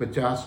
50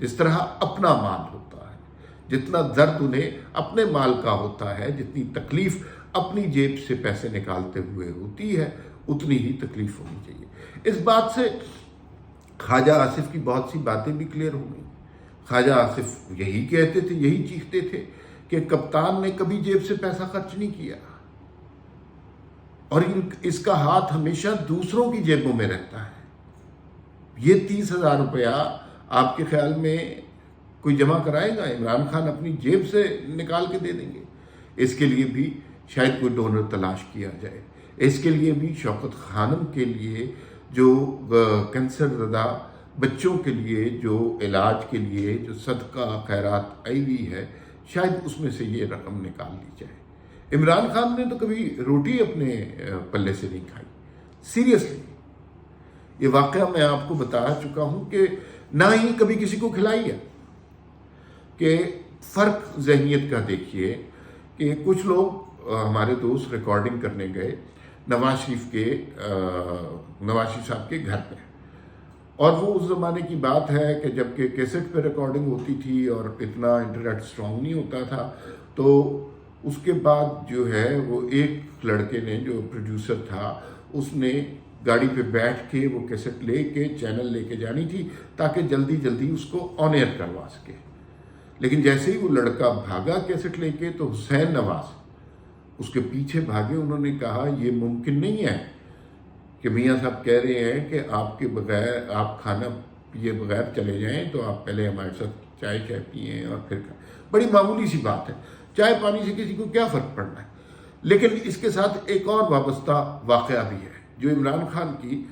جس طرح اپنا مال ہوتا ہے، جتنا درد انہیں اپنے مال کا ہوتا ہے، جتنی تکلیف اپنی جیب سے پیسے نکالتے ہوئے ہوتی ہے، اتنی ہی تکلیف ہونی چاہیے۔ اس بات سے خواجہ آصف کی بہت سی باتیں بھی کلیئر ہو گئی۔ خواجہ آصف یہی کہتے تھے، یہی چیختے تھے کہ کپتان نے کبھی جیب سے پیسہ خرچ نہیں کیا، اور اس کا ہاتھ ہمیشہ دوسروں کی جیبوں میں رہتا ہے۔ یہ 30,000 روپیہ آپ کے خیال میں کوئی جمع کرائے گا؟ عمران خان اپنی جیب سے نکال کے دے دیں گے؟ اس کے لیے بھی شاید کوئی ڈونر تلاش کیا جائے۔ اس کے لیے بھی شوکت خانم کے لیے جو کینسر زدہ بچوں کے لیے جو علاج کے لیے جو صدقہ خیرات آئی ہوئی ہے، شاید اس میں سے یہ رقم نکال لی جائے۔ عمران خان نے تو کبھی روٹی اپنے پلے سے نہیں کھائی، سیریسلی۔ یہ واقعہ میں آپ کو بتا چکا ہوں کہ نہ ہی کبھی کسی کو کھلائی ہے۔ کہ فرق ذہنیت کا دیکھیے کہ کچھ لوگ ہمارے دوست ریکارڈنگ کرنے گئے نواز شریف صاحب کے گھر پہ، اور وہ اس زمانے کی بات ہے کہ جب کہ کیسٹ پہ ریکارڈنگ ہوتی تھی اور اتنا انٹرنیٹ اسٹرانگ نہیں ہوتا تھا، تو اس کے بعد جو ہے وہ ایک لڑکے نے جو پروڈیوسر تھا اس نے گاڑی پہ بیٹھ کے وہ کیسٹ لے کے چینل لے کے جانی تھی تاکہ جلدی جلدی اس کو آن ایئر کروا سکے۔ لیکن جیسے ہی وہ لڑکا بھاگا کیسٹ لے کے تو حسین نواز اس کے پیچھے بھاگے۔ انہوں نے کہا یہ ممکن نہیں ہے کہ میاں صاحب کہہ رہے ہیں کہ آپ کے بغیر آپ کھانا پیے بغیر چلے جائیں، تو آپ پہلے ہمارے ساتھ چائے پئیں اور پھر بڑی معمولی سی بات ہے، چائے پانی سے کسی کو کیا فرق پڑنا ہے۔ لیکن اس کے ساتھ ایک اور وابستہ واقعہ بھی ہے جو عمران خان کی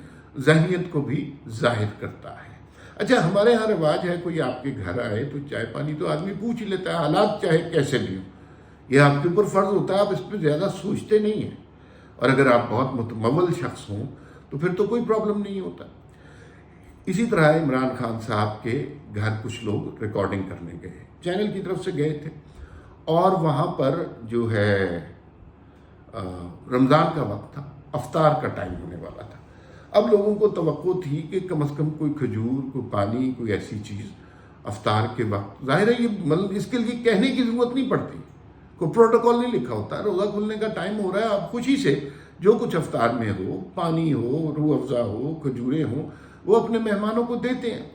ذہنیت کو بھی ظاہر کرتا ہے۔ اچھا، ہمارے ہاں رواج ہے کوئی آپ کے گھر آئے تو چائے پانی تو آدمی پوچھ ہی لیتا ہے، حالات چاہے کیسے بھی ہوں، یہ آپ کے اوپر فرض ہوتا ہے، آپ اس پہ زیادہ سوچتے نہیں ہیں، اور اگر آپ بہت متمول شخص ہوں تو پھر تو کوئی پرابلم نہیں ہوتا۔ اسی طرح عمران خان صاحب کے گھر کچھ لوگ ریکارڈنگ کرنے گئے، چینل کی طرف سے گئے تھے، اور وہاں پر جو ہے رمضان کا وقت تھا، افطار کا ٹائم ہونے والا تھا۔ اب لوگوں کو توقع تھی کہ کم از کم کوئی کھجور، کوئی پانی، کوئی ایسی چیز افطار کے وقت، ظاہر ہے یہ مطلب اس کے لیے کہنے کی ضرورت نہیں پڑتی، کوئی پروٹوکول نہیں لکھا ہوتا، روزہ کھلنے کا ٹائم ہو رہا ہے، آپ خوشی سے جو کچھ افطار میں ہو، پانی ہو، روح افزا ہو، کھجوریں ہوں، وہ اپنے مہمانوں کو دیتے ہیں۔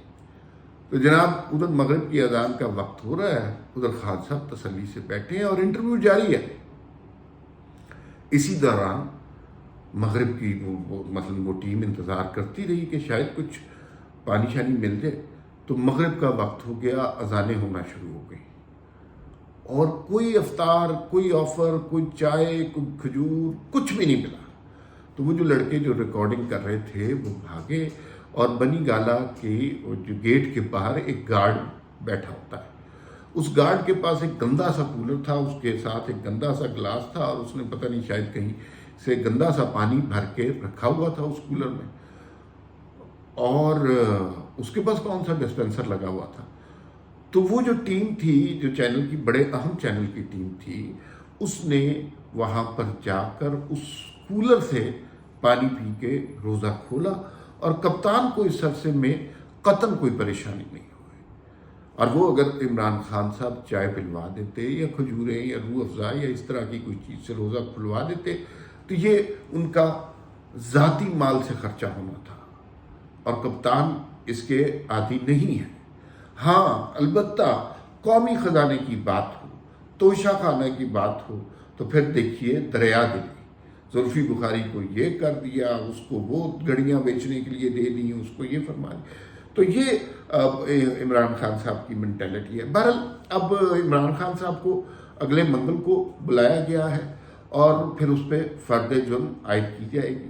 تو جناب ادھر مغرب کی اذان کا وقت ہو رہا ہے، ادھر خان صاحب تسلی سے بیٹھے ہیں اور انٹرویو جاری ہے۔ اسی دوران مغرب کی مثلا وہ ٹیم انتظار کرتی رہی کہ شاید کچھ پانی شانی مل جائے، تو مغرب کا وقت ہو گیا، اذانیں ہونا شروع ہو گئی، اور کوئی افطار، کوئی آفر، کوئی چائے، کوئی کھجور، کچھ بھی نہیں ملا۔ تو وہ جو لڑکے جو ریکارڈنگ کر رہے تھے وہ بھاگے، اور بنی گالا کے جو گیٹ کے باہر ایک گارڈ بیٹھا ہوتا ہے، اس گارڈ کے پاس ایک گندا سا کولر تھا، اس کے ساتھ ایک گندا سا گلاس تھا، اور اس نے پتہ نہیں شاید کہیں سے گندا سا پانی بھر کے رکھا ہوا تھا اس کولر میں، اور اس کے پاس کون سا ڈسپینسر لگا ہوا تھا۔ تو وہ جو ٹیم تھی، جو چینل کی بڑے اہم چینل کی ٹیم تھی، اس نے وہاں پر جا کر اس کولر سے پانی پی کے روزہ کھولا، اور کپتان کو اس عرصے میں قطعاً کوئی پریشانی نہیں ہوئی۔ اور وہ اگر عمران خان صاحب چائے پلوا دیتے یا کھجوریں یا روح افزا یا اس طرح کی کوئی چیز سے روزہ کھلوا دیتے تو یہ ان کا ذاتی مال سے خرچہ ہونا تھا، اور کپتان اس کے عادی نہیں ہے۔ ہاں البتہ قومی خزانے کی بات ہو، توشہ خانہ کی بات ہو، تو پھر دیکھیے دریا دلی، زلفی بخاری کو یہ کر دیا، اس کو وہ گڑیاں بیچنے کے لیے دے دیں، اس کو یہ فرما دیا۔ تو یہ عمران خان صاحب کی مینٹیلٹی ہے۔ بہرحال اب عمران خان صاحب کو اگلے منگل کو بلایا گیا ہے، اور پھر اس پہ فرد جرم عائد کی جائے گی،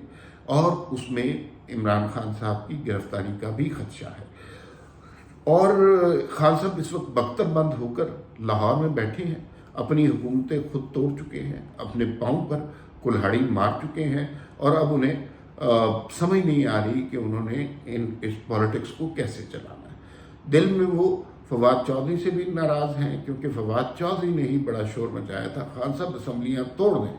اور اس میں عمران خان صاحب کی گرفتاری کا بھی خدشہ ہے۔ اور خان صاحب اس وقت بختر بند ہو کر لاہور میں بیٹھے ہیں، اپنی حکومتیں خود توڑ چکے ہیں، اپنے پاؤں پر کلہاڑی مار چکے ہیں، اور اب انہیں سمجھ نہیں آ رہی کہ انہوں نے اس پالیٹکس کو کیسے چلانا ہے۔ دل میں وہ فواد چودھری سے بھی ناراض ہیں، کیونکہ فواد چودھری نے ہی بڑا شور مچایا تھا خان صاحب اسمبلیاں توڑ دیں۔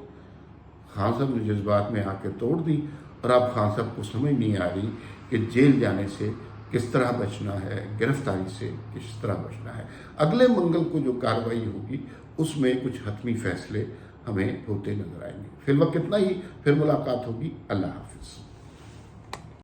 خان صاحب نے جذبات میں آ کے توڑ دی، اور اب خان صاحب کو سمجھ نہیں آ رہی کہ جیل جانے سے کس طرح بچنا ہے، گرفتاری سے کس طرح بچنا ہے۔ اگلے منگل کو جو کارروائی ہوگی اس میں کچھ حتمی فیصلے ہمیں ہوتے نظر آئیں گے۔ فی الوقت اتنا ہی، پھر ملاقات ہوگی۔ اللہ حافظ۔